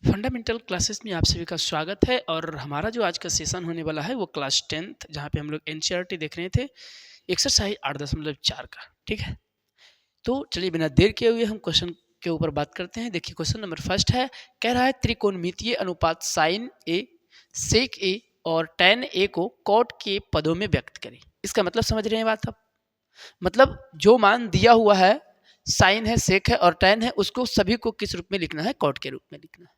Fundamental classes में आप सभी का स्वागत है और हमारा जो आज का सेशन होने वाला है वो क्लास 10th जहाँ पे हम लोग एनसीईआरटी देख रहे थे एक्सरसाइज 8.4 का। ठीक है, तो चलिए बिना देर किए हुए हम क्वेश्चन के ऊपर बात करते हैं। देखिए क्वेश्चन नंबर फर्स्ट है, कह रहा है त्रिकोणमितीय अनुपात साइन ए, सेक ए और टैन ए को कॉट के पदों में व्यक्त करें। इसका मतलब समझ रहे हैं बात आप? मतलब जो मान दिया हुआ है, साइन है, सेक है और टैन है, उसको सभी को किस रूप में लिखना है? कॉट के रूप में लिखना है।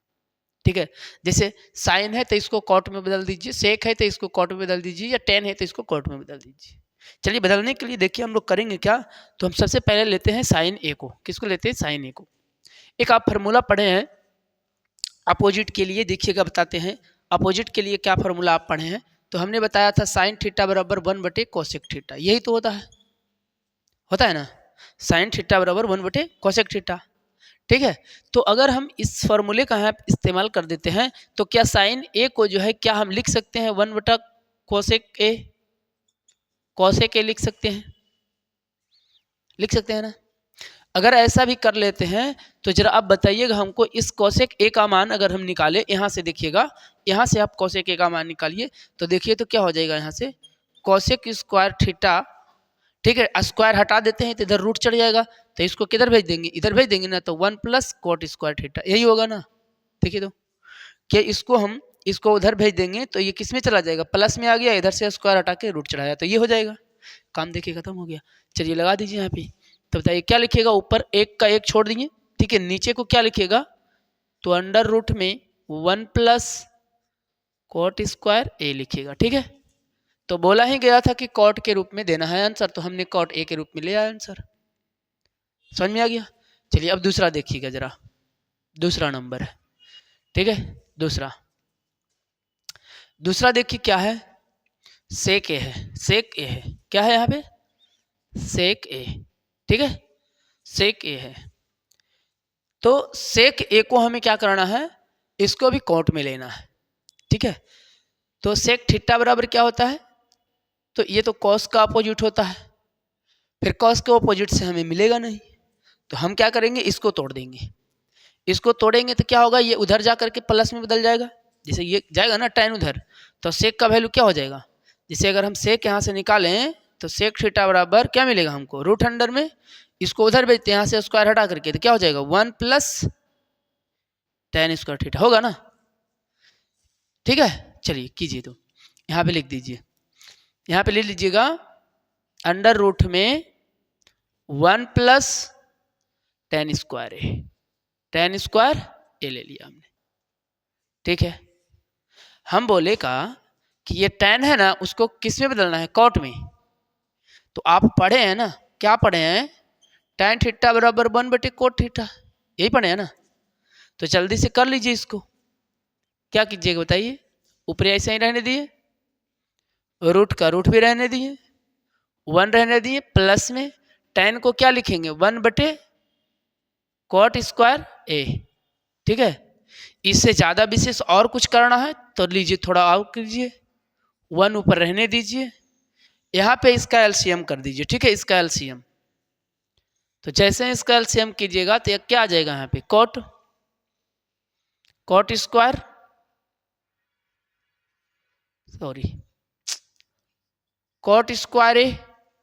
ठीक है, जैसे साइन है तो इसको कॉट में बदल दीजिए, सेक है तो इसको कॉट में बदल दीजिए, या टेन है तो इसको कॉट में बदल दीजिए। चलिए बदलने के लिए देखिए हम लोग करेंगे क्या। तो हम सबसे पहले लेते हैं साइन ए को। किसको लेते हैं? साइन ए को। एक आप फार्मूला पढ़े हैं अपोजिट के लिए, देखिएगा बताते हैं। अपोजिट के लिए क्या फार्मूला आप पढ़े हैं? तो हमने बताया था साइन थीटा बराबर 1 कोसेक थीटा। यही तो होता है ना, साइन थीटा बराबर 1 कोसेक थीटा। ठीक है, तो अगर हम इस फॉर्मूले का यहाँ इस्तेमाल कर देते हैं तो क्या साइन ए को जो है क्या हम लिख सकते हैं 1/कोसेक ए? कोसेक ए लिख सकते हैं, लिख सकते हैं ना। अगर ऐसा भी कर लेते हैं तो जरा आप बताइएगा हमको, इस कोसेक ए का मान अगर हम निकाले, यहाँ से देखिएगा, यहाँ से आप कोसेक ए का मान निकालिए तो देखिए तो क्या हो जाएगा, यहाँ से कोसेक स्क्वायर थीटा। ठीक है, स्क्वायर हटा देते हैं तो इधर रूट चढ़ जाएगा, तो इसको किधर भेज देंगे? इधर भेज देंगे ना, तो 1 + कोट स्क्वायर थीटा, यही होगा ना। देखिए तो कि इसको उधर भेज देंगे तो ये किस में चला जाएगा? प्लस में आ गया, इधर से स्क्वायर हटा के रूट चढ़ाया तो ये हो जाएगा। काम देखिए खत्म हो गया। चलिए लगा दीजिए यहाँ पे। तो बताइए क्या लिखिएगा? ऊपर एक का एक छोड़ दिए, ठीक है, नीचे को क्या लिखिएगा? तो अंडर रूट में 1 + कोट स्क्वायर ए लिखिएगा। ठीक है, तो बोला ही गया था कि कॉट के रूप में देना है आंसर, तो हमने कॉट ए के रूप में लिया आंसर। समझ में आ गया? चलिए अब दूसरा देखिएगा जरा, दूसरा नंबर है। ठीक है, दूसरा देखिए क्या है? सेक ए है, सेक ए है। क्या है यहाँ पे? सेक ए। ठीक है, सेक ए है। तो सेक ए को हमें क्या करना है? इसको भी कोट में लेना है। ठीक है, तो सेक थीटा बराबर क्या होता है? तो ये तो कॉस का अपोजिट होता है, फिर कॉस के अपोजिट से हमें मिलेगा नहीं, तो हम क्या करेंगे? इसको तोड़ देंगे। इसको तोड़ेंगे तो क्या होगा? ये उधर जा करके प्लस में बदल जाएगा। जैसे ये जाएगा ना tan उधर, तो सेक का वैल्यू क्या हो जाएगा? जैसे अगर हम सेक यहाँ से निकालें तो सेक थीटा बराबर क्या मिलेगा हमको? रूट अंडर में, इसको उधर भेजते हैं यहाँ से स्क्वायर हटा करके, तो क्या हो जाएगा? 1 + tan स्क्वायर थीटा होगा ना। ठीक है, चलिए कीजिए, तो यहाँ पे लिख दीजिए, यहाँ पे ले लीजिएगा अंडर रूट में 1 + tan स्क्वायर ए, tan स्क्वायर ए ले लिया हमने। ठीक है, हम बोले का कि ये tan है ना, उसको किस में बदलना है? कॉट में। तो आप पढ़े हैं ना, क्या पढ़े हैं? tan थीटा बराबर 1/कोट थीटा, यही पढ़े हैं ना। तो जल्दी से कर लीजिए इसको। क्या कीजिएगा बताइए? ऊपर ऐसे ही रहने दिए, रूट का रूट भी रहने दिए, 1 रहने दिए, प्लस में tan को क्या लिखेंगे? 1/कोट स्क्वायर ए। ठीक है, इससे ज़्यादा विशेष और कुछ करना है तो लीजिए थोड़ा और कीजिए, 1 ऊपर रहने दीजिए, यहाँ पे इसका एलसीएम कर दीजिए। ठीक है, इसका एलसीएम, तो जैसे इसका एलसीएम कीजिएगा तो क्या आ जाएगा यहाँ पे? Cot square, sorry, cot square a.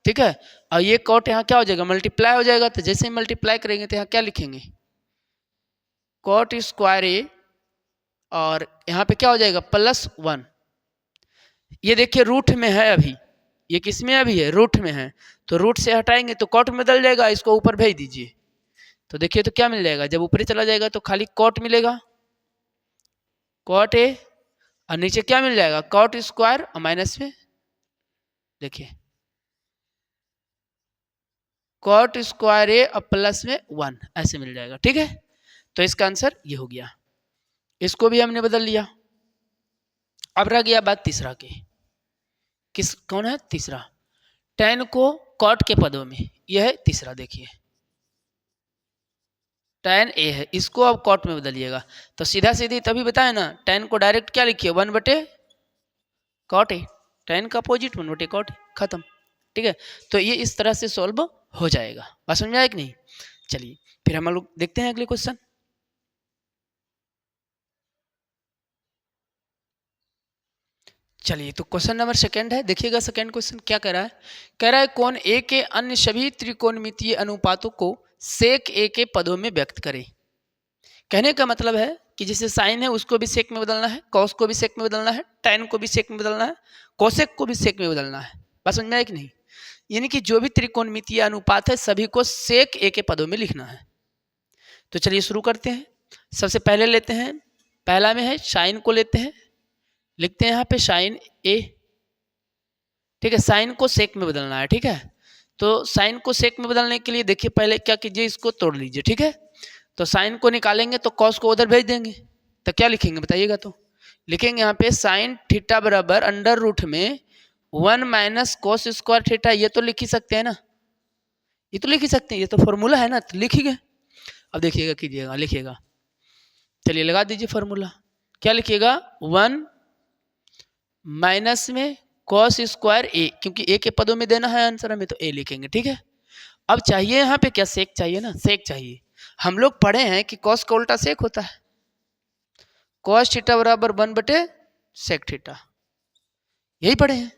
ठीक है, और ये कोट यहाँ क्या हो जाएगा? मल्टीप्लाई हो जाएगा, तो जैसे ही मल्टीप्लाई करेंगे तो यहाँ क्या लिखेंगे? कोट स्क्वायर ए, और यहाँ पे क्या हो जाएगा? +1। ये देखिए रूट में है अभी, ये किस में अभी है? रूट में है, तो रूट से हटाएंगे तो कोट में बदल जाएगा, इसको ऊपर भेज दीजिए तो देखिए तो क्या मिल जाएगा? जब ऊपर चला जाएगा तो खाली कोट मिलेगा, कोट ए, और नीचे क्या मिल जाएगा? कोट स्क्वायर और माइनस में देखिए कोट स्क्वायर ए और प्लस में 1, ऐसे मिल जाएगा। ठीक है, तो इसका आंसर ये हो गया, इसको भी हमने बदल लिया। अब रह गया बात तीसरा की। कौन है तीसरा? tan को कॉट के पदों में, यह है तीसरा। देखिए tan ए है, इसको अब कॉट में बदलिएगा, तो सीधा सीधी तभी बताए ना, tan को डायरेक्ट क्या लिखिए? 1/कोट ए, tan का अपोजिट 1/कोट, खत्म। ठीक है, तो ये इस तरह से सॉल्व हो जाएगा। बात समझ में आया कि नहीं? चलिए फिर हम लोग देखते हैं अगले क्वेश्चन। चलिए, तो क्वेश्चन नंबर सेकंड है, देखिएगा सेकंड क्वेश्चन क्या कह रहा है। कह रहा है कोण ए के अन्य सभी त्रिकोणमितीय अनुपातों को सेक ए के पदों में व्यक्त करें। कहने का मतलब है कि जैसे साइन है उसको भी सेक में बदलना है, कॉस को भी सेक में बदलना है, टैन को भी सेक में बदलना है, कोसेक को भी सेक में बदलना है। बात समझ में आया कि नहीं? यानी कि जो भी त्रिकोणमितीय अनुपात है सभी को सेक ए के पदों में लिखना है। तो चलिए शुरू करते हैं। सबसे पहले लेते हैं, पहला में है साइन को लेते हैं, लिखते हैं यहाँ पे साइन ए। ठीक है, साइन को सेक में बदलना है। ठीक है, तो साइन को सेक में बदलने के लिए देखिए पहले क्या कीजिए, इसको तोड़ लीजिए। ठीक है, तो साइन को निकालेंगे तो कॉस को उधर भेज देंगे, तो क्या लिखेंगे बताइएगा? तो लिखेंगे यहाँ पे साइन थीटा बराबर अंडर रूट में 1 माइनस कोस स्क्वायर थीटा। ये तो लिख ही सकते हैं ना, ये तो लिख ही सकते हैं, ये तो फॉर्मूला है ना, तो लिखिएगा। अब देखिएगा, कीजिएगा, लिखिएगा। चलिए लगा दीजिए फॉर्मूला। क्या लिखिएगा? 1 माइनस में कॉस स्क्वायर ए, क्योंकि ए के पदों में देना है आंसर हमें, तो ए लिखेंगे। ठीक है, अब चाहिए यहाँ पे क्या? सेक चाहिए ना, सेक चाहिए। हम लोग पढ़े हैं कि कॉस का उल्टा सेक होता है, कॉस थीटा बराबर 1 बटे सेक थीटा, यही पढ़े हैं।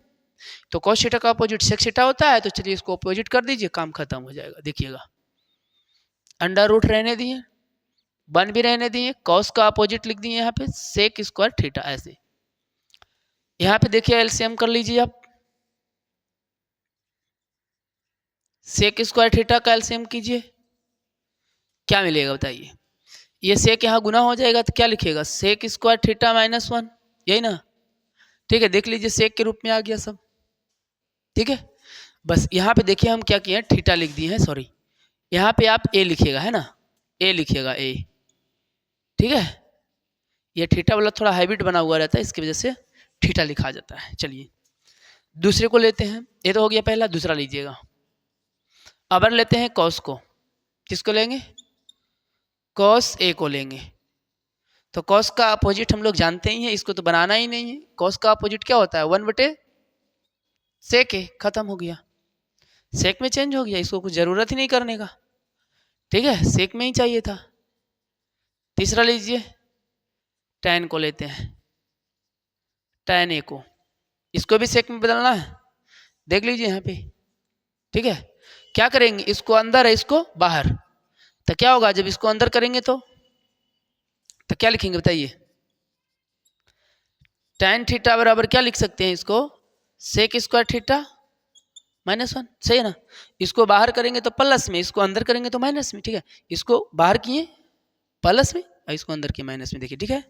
तो कॉस थीटा का अपोजिट सेक थीटा होता है, तो चलिए इसको अपोजिट कर दीजिए, काम खत्म हो जाएगा। देखिएगा, अंडर रूट रहने दिए, 1 भी रहने दिए, कॉस का अपोजिट लिख दिए यहाँ पे सेक स्क्वायर थीटा। ऐसे यहाँ पे देखिए एलसीएम कर लीजिए आप, सेक स्क्वायर थीटा का एलसीएम कीजिए, क्या मिलेगा बताइए? ये सेक यहाँ गुना हो जाएगा तो क्या लिखिएगा? सेक स्क्वायर थीटा माइनस 1, यही ना? ठीक है, देख लीजिए सेक के रूप में आ गया सब। ठीक है, बस यहाँ पे देखिए हम क्या किए हैं, थीटा लिख दिए हैं, सॉरी। यहाँ पे आप ए लिखिएगा, है ना, ए लिखिएगा, ए। ठीक है, ये थीटा वाला थोड़ा हैबिट बना हुआ रहता है, इसकी वजह से थीटा लिखा जाता है। चलिए दूसरे को लेते हैं, ये तो हो गया पहला, दूसरा लीजिएगा। अब लेते हैं कॉस को, किसको लेंगे? कॉस ए को लेंगे। तो कॉस का अपोजिट हम लोग जानते ही हैं, इसको तो बनाना ही नहीं है। कॉस का अपोजिट क्या होता है? 1 बटे सेक ए, खत्म हो गया, सेक में चेंज हो गया, इसको कुछ जरूरत ही नहीं करने का। ठीक है, सेक में ही चाहिए था। तीसरा लीजिए, टैन को लेते हैं, टैन ए को, इसको भी सेक में बदलना है, देख लीजिए यहाँ पे। ठीक है, क्या करेंगे? इसको अंदर है, इसको बाहर, तो क्या होगा जब इसको अंदर करेंगे तो क्या लिखेंगे बताइए? टैन थीटा बराबर क्या लिख सकते हैं इसको? सेक स्क्वायर थीटा माइनस 1, सही है ना? इसको बाहर करेंगे तो प्लस में, इसको अंदर करेंगे तो माइनस में। ठीक है, इसको बाहर किए प्लस में और इसको अंदर किए माइनस में, देखिए। ठीक है,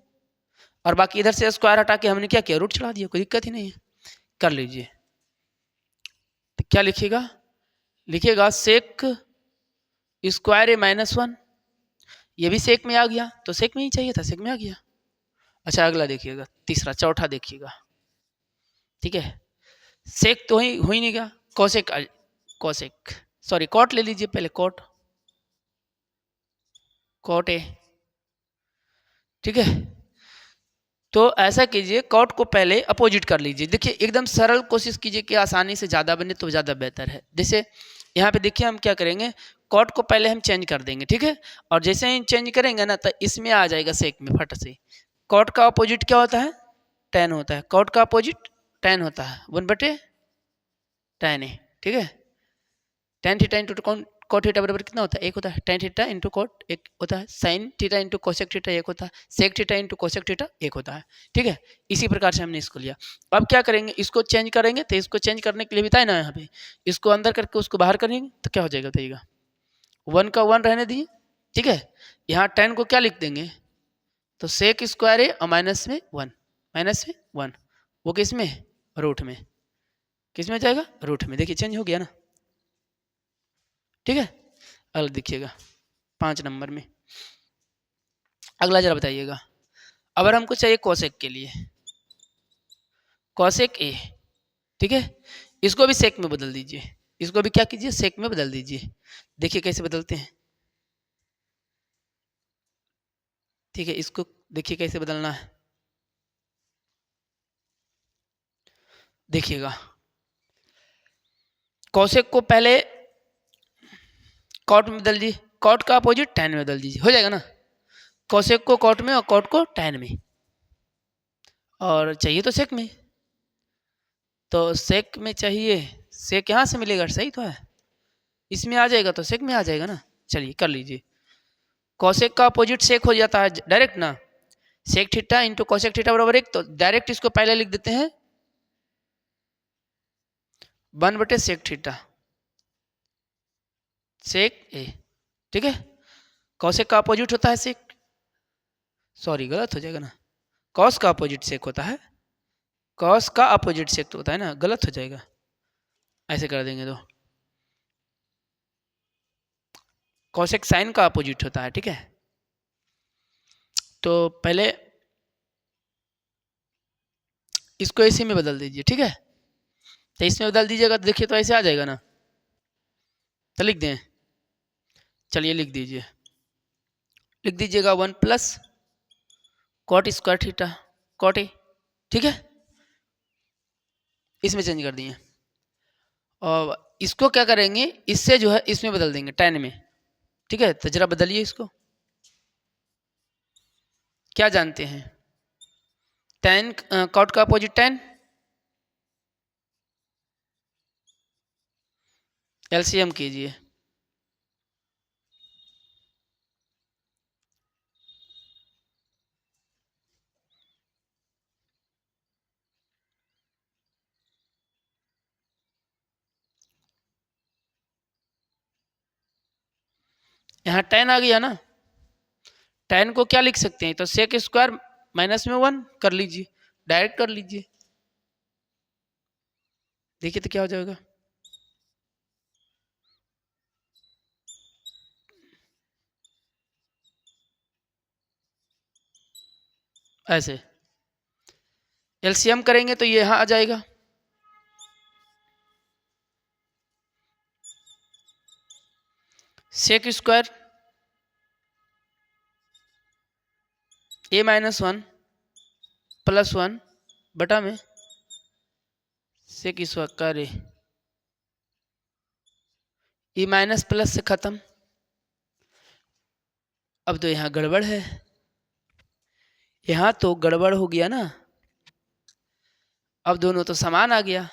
और बाकी इधर से स्क्वायर हटा के हमने क्या किया? रूट चढ़ा दिया, कोई दिक्कत ही नहीं है, कर लीजिए। तो क्या लिखिएगा? लिखिएगा सेक स्क्वायर ए माइनस 1, ये भी सेक में आ गया, तो सेक में ही चाहिए था, सेक में आ गया। अच्छा अगला देखिएगा, तीसरा, चौथा देखिएगा। ठीक है, सेक तो ही हो ही नहीं गया, कोसेक, कोसेक सॉरी कॉट ले लीजिए पहले, कॉट, कॉट ए। ठीक है, तो ऐसा कीजिए, कॉट को पहले अपोजिट कर लीजिए। देखिए एकदम सरल कोशिश कीजिए कि आसानी से ज़्यादा बने तो ज़्यादा बेहतर है। जैसे यहाँ पे देखिए हम क्या करेंगे, कॉट को पहले हम चेंज कर देंगे। ठीक है, और जैसे ही चेंज करेंगे ना तो इसमें आ जाएगा सेक में फट से। कॉट का अपोजिट क्या होता है? टैन होता है। कॉट का अपोजिट टैन होता है, 1 बटे टैन ए। ठीक है, tan theta into cot theta बराबर कितना होता है? 1 होता है। टैन थीटा इंटू कॉट 1 होता है, sine theta into cosec theta 1 होता है, sec theta into cosec theta 1 होता है। ठीक है, इसी प्रकार से हमने इसको लिया। अब क्या करेंगे, इसको चेंज करेंगे, तो इसको चेंज करने के लिए बताए ना यहाँ पे, इसको अंदर करके उसको बाहर करेंगे तो क्या हो जाएगा बताइएगा? 1 का 1 रहने दिए। ठीक है, यहाँ टैन को क्या लिख देंगे? तो सेक स्क्वायर ए और माइनस में 1, माइनस में 1, वो किस में? रूट में। किस में जाएगा? रूट में। देखिए चेंज हो गया ना। ठीक है, अगला देखिएगा 5 नंबर में, अगला जरा बताइएगा। अगर हमको चाहिए कोसेक के लिए, कोसेक ए। ठीक है, इसको भी सेक में बदल दीजिए, इसको भी क्या कीजिए? सेक में बदल दीजिए। देखिए कैसे बदलते हैं। ठीक है, इसको देखिए कैसे बदलना है, देखिएगा। कोसेक को पहले कॉट में बदल दीजिए, कॉट का अपोजिट टैन में बदल दीजिए, हो जाएगा ना। कोसेक को कॉट में और कॉट को टैन में, और चाहिए तो सेक में। तो सेक में चाहिए, सेक यहाँ से मिलेगा, सही तो है, इसमें आ जाएगा तो सेक में आ जाएगा ना। चलिए कर लीजिए, कॉसेक का अपोजिट सेक हो जाता है डायरेक्ट ना, sec theta into cosec theta बराबर 1, तो डायरेक्ट इसको पहले लिख देते हैं 1/सेक थीटा सेक ए, ठीक है। कॉसेक का अपोजिट होता है सेक, सॉरी गलत हो जाएगा ना, कॉस का अपोजिट सेक होता है, कॉस का अपोजिट सेक तो होता है ना, गलत हो जाएगा, ऐसे कर देंगे तो कॉसेक साइन का अपोजिट होता है, ठीक है। तो पहले इसको इसी में बदल दीजिए, ठीक है, तो इसमें बदल दीजिएगा तो देखिए तो ऐसे आ जाएगा ना, तो लिख दें, चलिए लिख दीजिए, लिख दीजिएगा 1 + cot square theta cot A, ठीक है, इसमें चेंज कर दिए। और इसको क्या करेंगे, इससे जो है इसमें बदल देंगे tan में, ठीक है। तो जरा बदलिए इसको, क्या जानते हैं, tan कॉट का अपोजिट tan, एलसीएम कीजिए, यहाँ tan आ गया ना, tan को क्या लिख सकते हैं, तो सेक स्क्वायर -1 कर लीजिए, डायरेक्ट कर लीजिए, देखिए तो क्या हो जाएगा, ऐसे एलसीएम करेंगे तो ये यहाँ आ जाएगा, सेक स्क्वायर a-1 + 1 बटा में सेक स्क्वायर ए, ये माइनस प्लस से खत्म। अब तो यहाँ गड़बड़ है, यहाँ तो गड़बड़ हो गया ना, अब दोनों तो समान आ गया,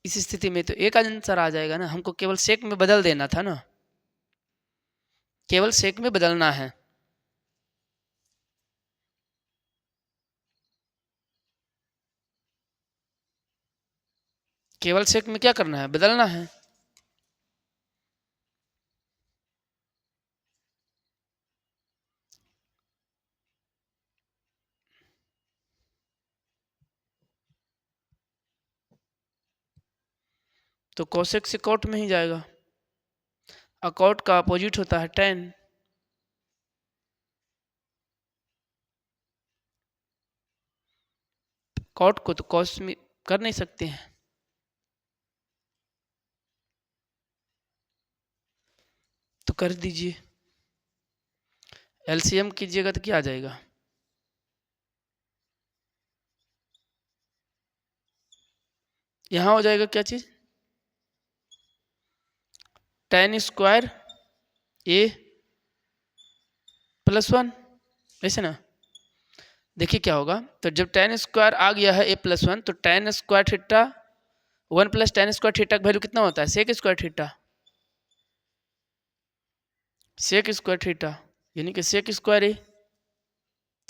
इस स्थिति में तो एक आंसर आ जाएगा ना, हमको केवल सेक में बदल देना था ना, केवल सेक में बदलना है, केवल सेक में क्या करना है, बदलना है। तो कोसेक से कॉट में ही जाएगा, और कॉट का अपोजिट होता है tan, कॉट को तो कॉस में कर नहीं सकते हैं, तो कर दीजिए, एलसीएम कीजिएगा तो क्या आ जाएगा, यहाँ हो जाएगा क्या चीज, tan स्क्वायर a + 1, ऐसे ना, देखिए क्या होगा, तो जब tan स्क्वायर आ गया है a+1, तो tan square theta 1 + tan square theta का वैल्यू कितना होता है, sec square theta, sec square theta यानी कि सेक स्क्वायर ए,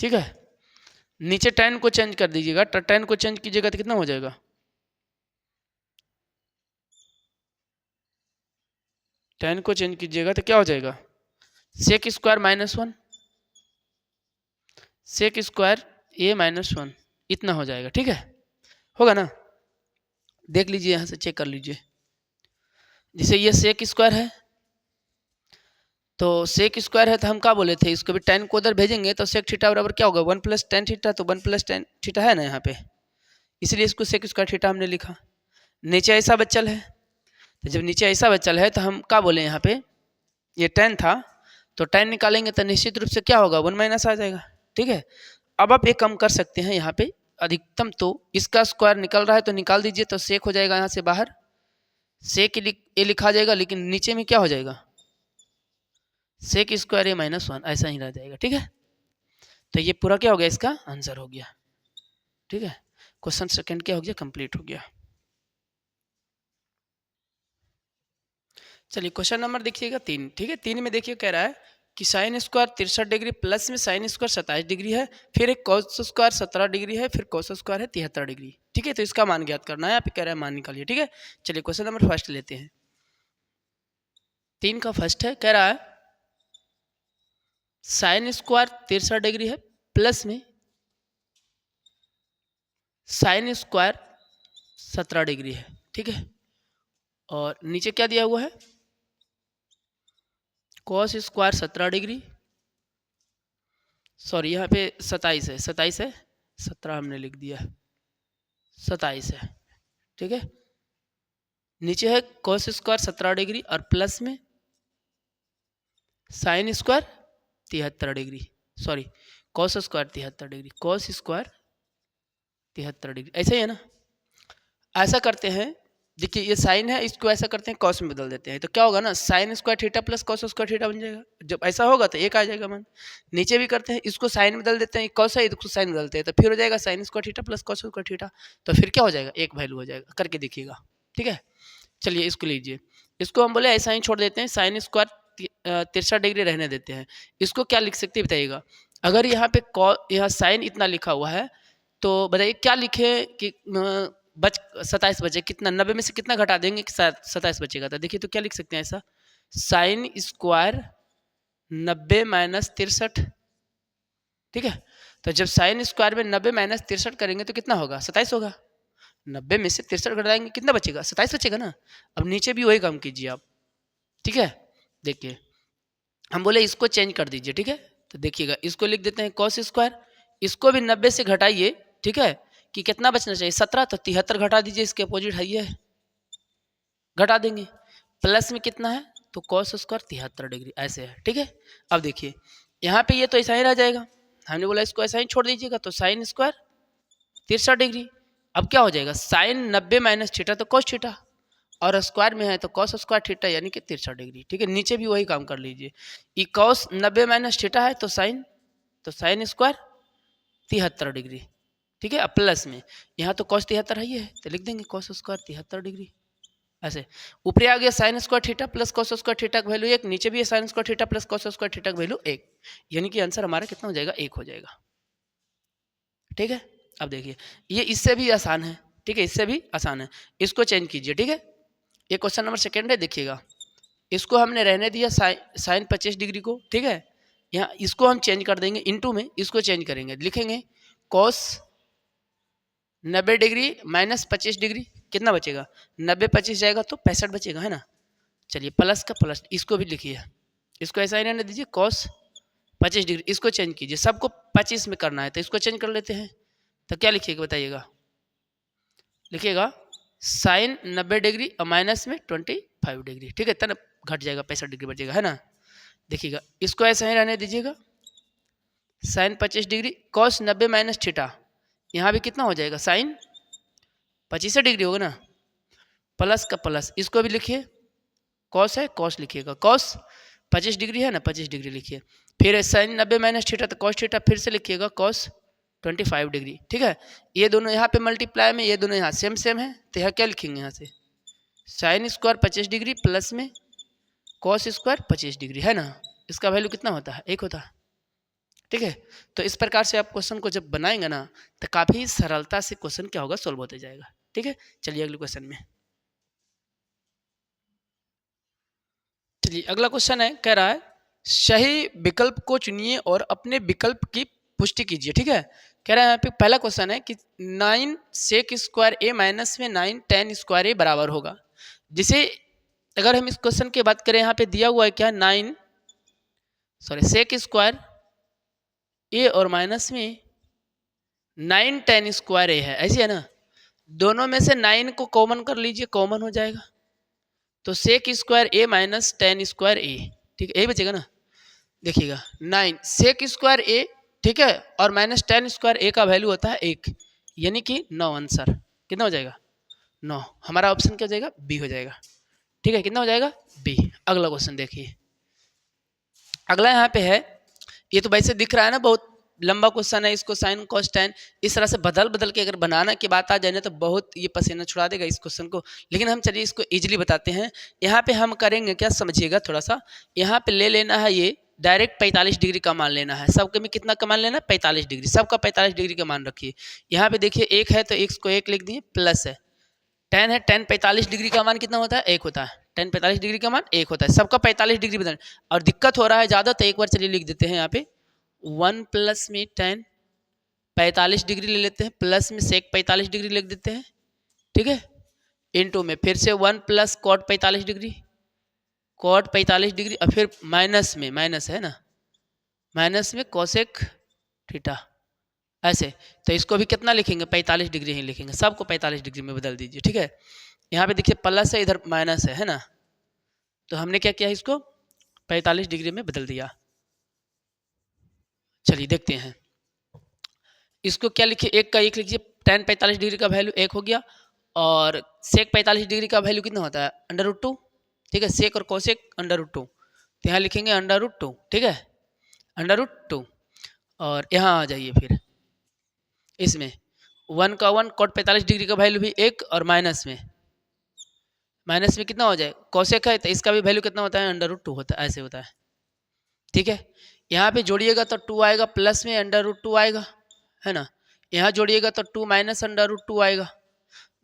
ठीक है। नीचे tan को चेंज कर दीजिएगा, तो tan को चेंज कीजिएगा तो कितना हो जाएगा, tan को चेंज कीजिएगा तो क्या हो जाएगा, sec square -1 sec square a-1 इतना हो जाएगा, ठीक है, होगा ना, देख लीजिए यहाँ से चेक कर लीजिए, जैसे ये सेक स्क्वायर है, तो सेक स्क्वायर है तो हम क्या बोले थे, इसको भी tan को उधर भेजेंगे तो सेक थीटा बराबर क्या होगा, 1 + tan थीटा, तो 1 + tan थीटा है ना यहाँ पे, इसलिए इसको सेक स्क्वायर थीटा हमने लिखा। नीचे ऐसा बचल है, तो जब नीचे ऐसा बचल है तो हम क्या बोले, यहाँ पे ये tan था, तो tan निकालेंगे तो निश्चित रूप से क्या होगा, 1 - आ जाएगा, ठीक है। अब आप एक कम कर सकते हैं, यहाँ पे अधिकतम तो इसका स्क्वायर निकल रहा है तो निकाल दीजिए, तो सेक हो जाएगा यहाँ से बाहर, सेक ए लिखा जाएगा, लेकिन नीचे में क्या हो जाएगा, सेक स्क्वायर a-1 ऐसा ही रह जाएगा, ठीक है। तो ये पूरा क्या हो गया, इसका आंसर हो गया। ठीक है, क्वेश्चन सेकंड क्या हो गया, कंप्लीट हो गया। चलिए क्वेश्चन नंबर देखिएगा 3। ठीक है, 3 में देखिए कह रहा है कि साइन स्क्वायर 63 डिग्री प्लस में साइन स्क्वायर 27 डिग्री है, फिर एक कॉस स्क्वायर 17 डिग्री है, फिर कॉस स्क्वायर है 73 डिग्री। ठीक है, तो इसका मान ज्ञात करना है, यहाँ पे कह रहा है मान निकालिए। ठीक है, चलिए क्वेश्चन नंबर फर्स्ट लेते हैं। 3 का फर्स्ट है, कह रहा है साइन स्क्वायर 63 डिग्री है प्लस में साइन स्क्वायर 17 डिग्री है। ठीक है, और नीचे क्या दिया हुआ है, कॉस स्क्वायर 17 डिग्री, सॉरी यहाँ पे 27 है, 27 है, 17 हमने लिख दिया, 27 है। ठीक है, नीचे है कॉस स्क्वायर 17 डिग्री और प्लस में sine square 73 degree, sorry cos square 73 degree, cos square 73 degree, ऐसे ही है ना। ऐसा करते हैं, देखिए ये साइन है, इसको ऐसा करते हैं कॉस में बदल देते हैं, तो क्या होगा ना, sine square theta plus cos square theta बन जाएगा। जब ऐसा होगा तो एक आ जाएगा मान। नीचे भी करते हैं, इसको साइन में बदल देते हैं, कॉस है इसको साइन बदलते हैं, तो फिर हो जाएगा sine square theta plus cos square theta, तो फिर क्या हो जाएगा, एक वैल्यू हो जाएगा, करके देखिएगा। ठीक है, चलिए इसको लीजिए, इसको हम बोले ऐसा ही छोड़ देते हैं, साइन स्क्वायर 63 डिग्री रहने देते हैं। इसको क्या लिख सकते हैं बताइएगा, अगर यहाँ पे यहाँ साइन इतना लिखा हुआ है तो बताइए क्या लिखे कि बच 27 बचे, कितना 90 में से कितना घटा देंगे कि 27 बचेगा, तो देखिए तो क्या लिख सकते हैं ऐसा, साइन स्क्वायर 90 माइनस 63। ठीक है, तो जब साइन स्क्वायर में 90 माइनस 63 करेंगे तो कितना होगा, 27 होगा। 90 में से 63 घटाएंगे कितना बचेगा, 27 बचेगा ना। अब नीचे भी वही काम कीजिए आप। ठीक है, देखिए हम बोले इसको चेंज कर दीजिए। ठीक है, तो देखिएगा इसको लिख देते हैं कॉस स्क्वायर, इसको भी 90 से घटाइए। ठीक है, कि कितना बचना चाहिए, 17, तो 73 घटा दीजिए, इसके अपोजिट है ये, घटा देंगे। प्लस में कितना है, तो कॉस स्क्वायर 73 डिग्री, ऐसे है। ठीक है, अब देखिए यहाँ पे ये तो ऐसा ही रह जाएगा, हमने बोला इसको ऐसा ही छोड़ दीजिएगा, तो साइन स्क्वायर 63 डिग्री। अब क्या हो जाएगा, साइन 90 माइनस थीटा तो कॉस थीटा, और स्क्वायर में है तो कॉस स्क्वायर थीटा यानी कि 63 डिग्री। ठीक है, नीचे भी वही काम कर लीजिए, ई कॉस 90 माइनस थीटा है तो साइन स्क्वायर 73 डिग्री। ठीक है, अब प्लस में यहाँ तो कॉस 73 है, तो लिख देंगे कॉस स्क्वायर 73 डिग्री, ऐसे। ऊपर आ गया sine square theta plus cos square theta का वैल्यू 1, नीचे भी है sine square theta plus cos square theta का वैल्यू 1, यानी कि आंसर हमारा कितना हो जाएगा, 1 हो जाएगा। ठीक है, अब देखिए ये इससे भी आसान है। ठीक है, इससे भी आसान है, इसको चेंज कीजिए। ठीक है, ये क्वेश्चन नंबर सेकेंड है, देखिएगा इसको हमने रहने दिया साइन 25 डिग्री को। ठीक है, यहाँ इसको हम चेंज कर देंगे इनटू में, इसको चेंज करेंगे, लिखेंगे कॉस 90 डिग्री माइनस 25 डिग्री, कितना बचेगा, 90 25 जाएगा तो 65 बचेगा, है ना। चलिए प्लस का प्लस, इसको भी लिखिए, इसको ऐसा ही रहने दीजिए, कॉस 25 डिग्री, इसको चेंज कीजिए, सबको 25 में करना है तो इसको चेंज कर लेते हैं, तो क्या लिखिएगा बताइएगा, लिखिएगा साइन 90 डिग्री और माइनस में 25 डिग्री। ठीक है, तब घट जाएगा, 65 डिग्री बचेगा, है ना। देखिएगा इसको ऐसा ही रहने दीजिएगा, sine 25 degree cos 90 minus theta, यहाँ भी कितना हो जाएगा, साइन 25 डिग्री होगा ना, प्लस का प्लस, इसको भी लिखिए, कॉस है कॉस लिखिएगा, कॉस 25 डिग्री है ना, 25 डिग्री लिखिए, फिर साइन 90 माइनस थीटा तो कॉस थीटा, फिर से लिखिएगा कॉस 25 डिग्री। ठीक है, ये दोनों यहाँ पे मल्टीप्लाई में, ये दोनों यहाँ सेम सेम है, तो यहाँ क्या लिखेंगे, यहाँ से साइन स्क्वायर 25 डिग्री प्लस में कॉस स्क्वायर 25 डिग्री, है ना। इसका वैल्यू कितना होता है, 1 होता है। ठीक है, तो इस प्रकार से आप क्वेश्चन को जब बनाएंगे ना तो काफ़ी सरलता से क्वेश्चन क्या होगा, सोल्व होते जाएगा। ठीक है, चलिए अगले क्वेश्चन में। चलिए अगला क्वेश्चन है, कह रहा है सही विकल्प को चुनिए और अपने विकल्प की पुष्टि कीजिए। ठीक है, कह रहा है यहाँ पे पहला क्वेश्चन है कि 9 सेक स्क्वायर ए माइनस में 9 tan स्क्वायर ए बराबर होगा, जिसे अगर हम इस क्वेश्चन की बात करें, यहाँ पे दिया हुआ है क्या, 9 सेक स्क्वायर ए और माइनस में 9 tan स्क्वायर ए है, ऐसे है ना। दोनों में से 9 को कॉमन कर लीजिए, कॉमन हो जाएगा, तो sec square A minus tan square a. ठीक है, यही बचेगा ना। देखिएगा 9 सेक स्क्वायर ए, ठीक है, और माइनस tan स्क्वायर ए का वैल्यू होता है 1, यानी कि 9 आंसर कितना हो जाएगा, 9। हमारा ऑप्शन क्या हो जाएगा, बी हो जाएगा। ठीक है, कितना हो जाएगा, बी। अगला क्वेश्चन देखिए, अगला यहाँ पे है, ये तो वैसे दिख रहा है ना बहुत लंबा क्वेश्चन है, इसको साइन कॉस tan इस तरह से बदल बदल के अगर बनाना की बात आ जाए ना तो बहुत ये पसीना छुड़ा देगा इस क्वेश्चन को। लेकिन हम चलिए इसको इजीली बताते हैं। यहाँ पे हम करेंगे क्या, समझिएगा थोड़ा सा। यहाँ पे ले लेना है ये डायरेक्ट 45 डिग्री का मान लेना है। सबके में कितना का मान लेना है, 45 डिग्री। सबका 45 डिग्री का मान रखिए। यहाँ पे देखिए एक है तो एक को एक लिख दिए, प्लस है tan है, tan 45 डिग्री का मान कितना होता है, एक होता है। tan 45 डिग्री का मान एक होता है। सबका 45 डिग्री बदल और दिक्कत हो रहा है ज़्यादा तो एक बार चलिए लिख देते हैं यहाँ पे 1 प्लस में tan 45 डिग्री ले लेते हैं, प्लस में सेक 45 डिग्री लिख देते हैं, ठीक है। इनटू में फिर से 1 plus cot 45 degree, cot 45 degree और फिर माइनस में, माइनस है ना, माइनस में कोसेक थीटा, ऐसे। तो इसको भी कितना लिखेंगे, 45 डिग्री ही लिखेंगे। सबको 45 डिग्री में बदल दीजिए, ठीक है। यहाँ पे देखिए प्लस है, इधर माइनस है ना। तो हमने क्या किया, इसको 45 डिग्री में बदल दिया। चलिए देखते हैं इसको क्या लिखिए, एक का एक लिखिए। tan 45 डिग्री का वैल्यू एक हो गया और सेक 45 डिग्री का वैल्यू कितना होता है, √2, ठीक है। सेक और कोसेक √2, तो यहाँ लिखेंगे √2, ठीक है, √2। और यहाँ आ जाइए फिर इसमें 1 का 1 कॉट 45 डिग्री का वैल्यू भी एक और माइनस में कितना हो जाए, कोसेक है तो इसका भी वैल्यू कितना होता है, √2 होता है, ऐसे होता है, ठीक है। यहाँ पे जोड़िएगा तो 2 आएगा, प्लस में √2 आएगा, है ना। यहाँ जोड़िएगा तो 2 माइनस √2 आएगा।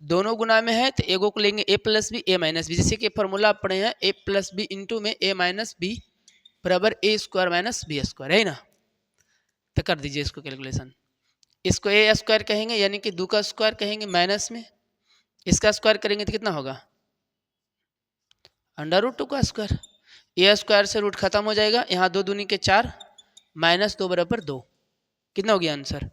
दोनों गुना में है तो एगो को लेंगे a plus B a minus B, जैसे कि फॉर्मूला आप पढ़े हैं a प्लस बी इंटू में a माइनस बी बराबर a square minus B square, है ना। तो कर दीजिए इसको कैलकुलेशन। इसको a स्क्वायर कहेंगे यानी कि 2 का स्क्वायर कहेंगे, माइनस में इसका स्क्वायर करेंगे तो कितना होगा, √2 का स्क्वायर। a स्क्वायर से रूट खत्म हो जाएगा, यहाँ 2 दूनी के 4 माइनस 2 बराबर 2, कितना हो गया आंसर,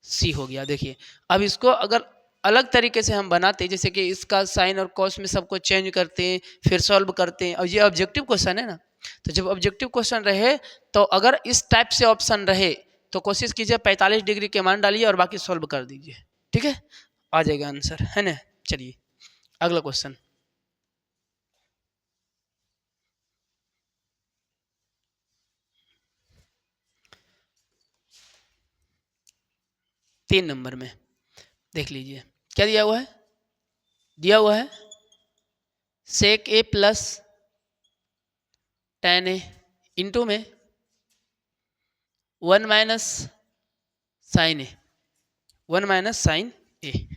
सी हो गया। देखिए अब इसको अगर अलग तरीके से हम बनाते हैं, जैसे कि इसका साइन और कॉस में सबको चेंज करते हैं फिर सॉल्व करते हैं, और ये ऑब्जेक्टिव क्वेश्चन है ना। तो जब ऑब्जेक्टिव क्वेश्चन रहे तो अगर इस टाइप से ऑप्शन रहे तो कोशिश कीजिए 45 डिग्री के मान डालिए और बाकी सॉल्व कर दीजिए, ठीक है, आ जाएगा आंसर, है ना। चलिए अगला क्वेश्चन, तीन नंबर में देख लीजिए क्या दिया हुआ है, दिया हुआ है सेक a plus tan a into में 1 माइनस साइन ए, 1 माइनस साइन ए।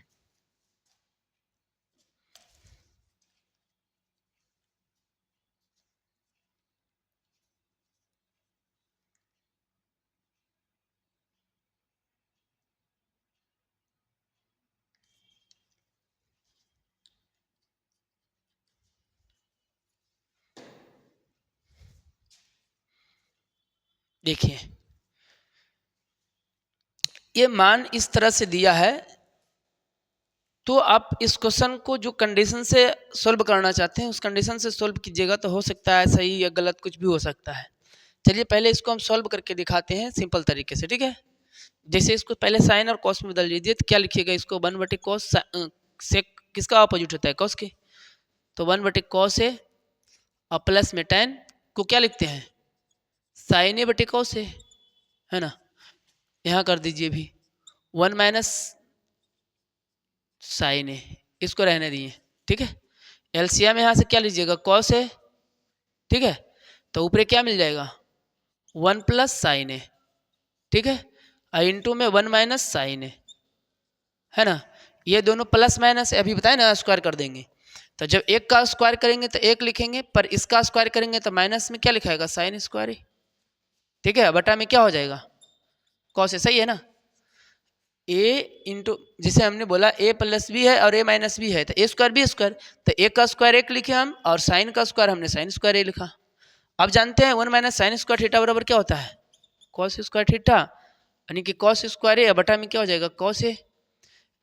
देखिए ये मान इस तरह से दिया है, तो आप इस क्वेश्चन को जो कंडीशन से सॉल्व करना चाहते हैं उस कंडीशन से सॉल्व कीजिएगा, तो हो सकता है सही या गलत कुछ भी हो सकता है। चलिए पहले इसको हम सॉल्व करके दिखाते हैं सिंपल तरीके से, ठीक है। जैसे इसको पहले साइन और कॉस में बदल लीजिए, तो क्या लिखिएगा, इसको 1/cos से किसका अपोजिट होता है, कॉस के, तो 1/cos है और प्लस में tan को क्या लिखते हैं, साइन a/cos है ना। यहाँ कर दीजिए भी 1 माइनस साइन ए, इसको रहने दिए, ठीक है। एलसीएम यहाँ से क्या लीजिएगा, कॉस है, ठीक है। तो ऊपर क्या मिल जाएगा, 1 प्लस साइन ए, ठीक है, और इंटू में 1 माइनस साइन ए, है ना। ये दोनों प्लस माइनस अभी बताए ना, स्क्वायर कर देंगे। तो जब एक का स्क्वायर करेंगे तो एक लिखेंगे, पर इसका स्क्वायर करेंगे तो माइनस में क्या लिखाएगा, साइन स्क्वायर, ठीक है, बटा में क्या हो जाएगा, कॉस है, सही है ना। ए इंटू जिसे हमने बोला ए प्लस बी है और ए माइनस बी है, तो ए स्क्वायर बी स्क्वायर, तो ए का स्क्वायर एक लिखे हम और साइन का स्क्वायर हमने साइन स्क्वायर ए लिखा। अब जानते हैं 1 माइनस साइन स्क्वायर थीटा बराबर क्या होता है, कॉस स्क्वायर थीटा, यानी कि कॉस स्क्वायर ए बटा में क्या हो जाएगा, कॉस ए।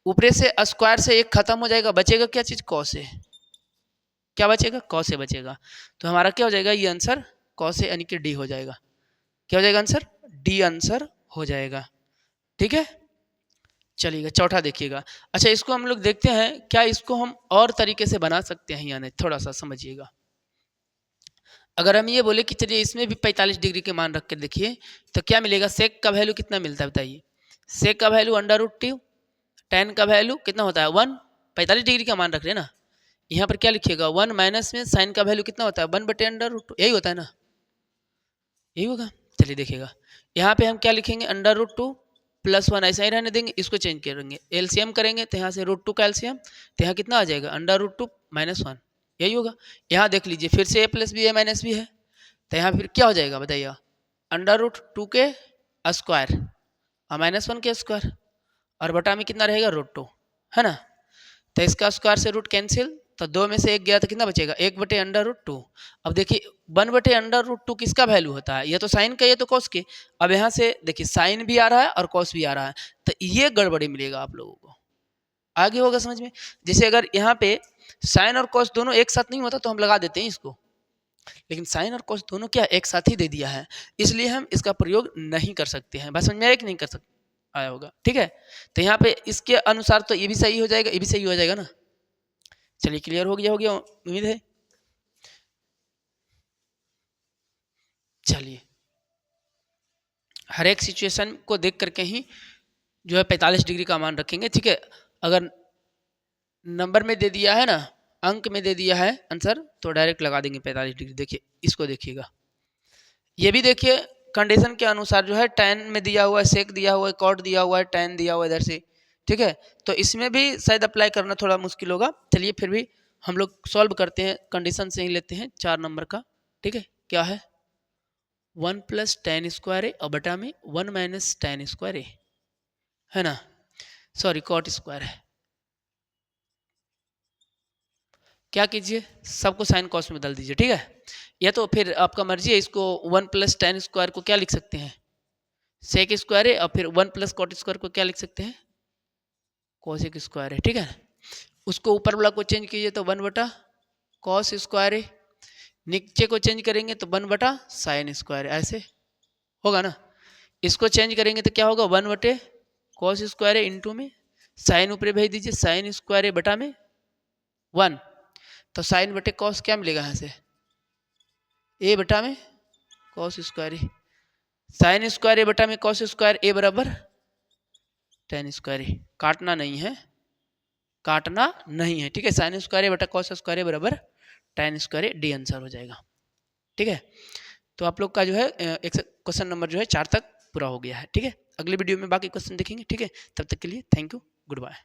ऊपरे से स्क्वायर से एक खत्म हो जाएगा, बचेगा क्या चीज, कॉस ए, क्या बचेगा, कॉस ए बचेगा। तो हमारा क्या हो जाएगा, ये आंसर कॉस ए यानी कि डी हो जाएगा। क्या हो जाएगा आंसर, डी आंसर हो जाएगा, ठीक है। चलिएगा चौथा देखिएगा। अच्छा इसको हम लोग देखते हैं क्या इसको हम और तरीके से बना सकते हैं या नहीं, थोड़ा सा समझिएगा। अगर हम ये बोले कि चलिए इसमें भी 45 डिग्री के मान रख के देखिए तो क्या मिलेगा, सेक का वैल्यू कितना मिलता है बताइए। सेक का वैल्यू √2, tan का वैल्यू कितना होता है 1, 45 डिग्री का मान रख रहे हैं ना। यहाँ पर क्या लिखिएगा 1 माइनस में साइन का वैल्यू कितना होता है 1/√2, यही होता है ना, यही होगा। चलिए देखिएगा यहाँ पे हम क्या लिखेंगे √2 + 1 ऐसा ही रहने देंगे, इसको चेंज करेंगे, एलसीएम करेंगे तो यहाँ से √2 का एलसीएम, तो यहाँ कितना आ जाएगा √2 - 1, यही होगा। यहाँ देख लीजिए फिर से a + b a - b है, तो यहाँ फिर क्या हो जाएगा बताइए, √2 के स्क्वायर और -1 के स्क्वायर और बटा में कितना रहेगा √2, है ना। तो इसका स्क्वायर से रूट कैंसिल, तो 2 में से 1 गया तो कितना बचेगा 1/√2। अब देखिए 1/√2 किसका वैल्यू होता है, ये तो साइन का, ये तो कॉस के। अब यहाँ से देखिए साइन भी आ रहा है और कॉस भी आ रहा है, तो ये गड़बड़ी मिलेगा आप लोगों को, आगे होगा समझ में। जैसे अगर यहाँ पे साइन और कॉस दोनों एक साथ नहीं होता तो हम लगा देते हैं इसको, लेकिन साइन और कॉस दोनों क्या एक साथ ही दे दिया है, इसलिए हम इसका प्रयोग नहीं कर सकते हैं। बस समझ में आया कि नहीं कर सकते, आया होगा, ठीक है। तो यहाँ पे इसके अनुसार तो ये भी सही हो जाएगा, ये भी सही हो जाएगा ना। चलिए क्लियर हो गया उम्मीद है। चलिए हर एक सिचुएशन को देख करके ही जो है 45 डिग्री का मान रखेंगे, ठीक है। अगर नंबर में दे दिया है ना, अंक में दे दिया है आंसर, तो डायरेक्ट लगा देंगे 45 डिग्री। देखिए इसको देखिएगा, ये भी देखिए कंडीशन के अनुसार जो है tan में दिया हुआ है, सेक दिया हुआ है, कॉट दिया हुआ है, tan दिया हुआ है इधर से, ठीक है। तो इसमें भी शायद अप्लाई करना थोड़ा मुश्किल होगा। चलिए फिर भी हम लोग सॉल्व करते हैं, कंडीशन से ही लेते हैं 4 नंबर का, ठीक है। क्या है 1 + tan स्क्वायर ए और बटा में 1 - tan स्क्वायर ए, है ना, सॉरी कॉट स्क्वायर है। क्या कीजिए सबको साइन कॉस में बदल दीजिए, ठीक है। या तो फिर आपका मर्जी है, इसको 1 + tan स्क्वायर को क्या लिख सकते हैं सेक स्क्वायर है, और फिर 1 + कॉट स्क्वायर को क्या लिख सकते हैं कोसेक स्क्वायर है, ठीक है। उसको ऊपर वाला को चेंज कीजिए तो 1/cos स्क्वायर है, नीचे को चेंज करेंगे तो 1/sin स्क्वायर, ऐसे होगा ना। इसको चेंज करेंगे तो क्या होगा 1/cos स्क्वायर है इंटू में साइन ऊपर भेज दीजिए, साइन स्क्वायर है बटा में 1, तो sin/cos क्या मिलेगा यहाँ से a बटा में cos स्क्वायर है, साइन स्क्वायर ए बटा में cos स्क्वायर a बराबर tan स्क्वायर है, काटना नहीं है, काटना नहीं है, ठीक है। साइन स्क्वायर ए बटा cos स्क्वायर ए बराबर tan स्क्वायर ए, डी आंसर हो जाएगा, ठीक है। तो आप लोग का जो है एक क्वेश्चन नंबर जो है 4 तक पूरा हो गया है, ठीक है। अगले वीडियो में बाकी क्वेश्चन देखेंगे, ठीक है। तब तक के लिए थैंक यू, गुड बाय।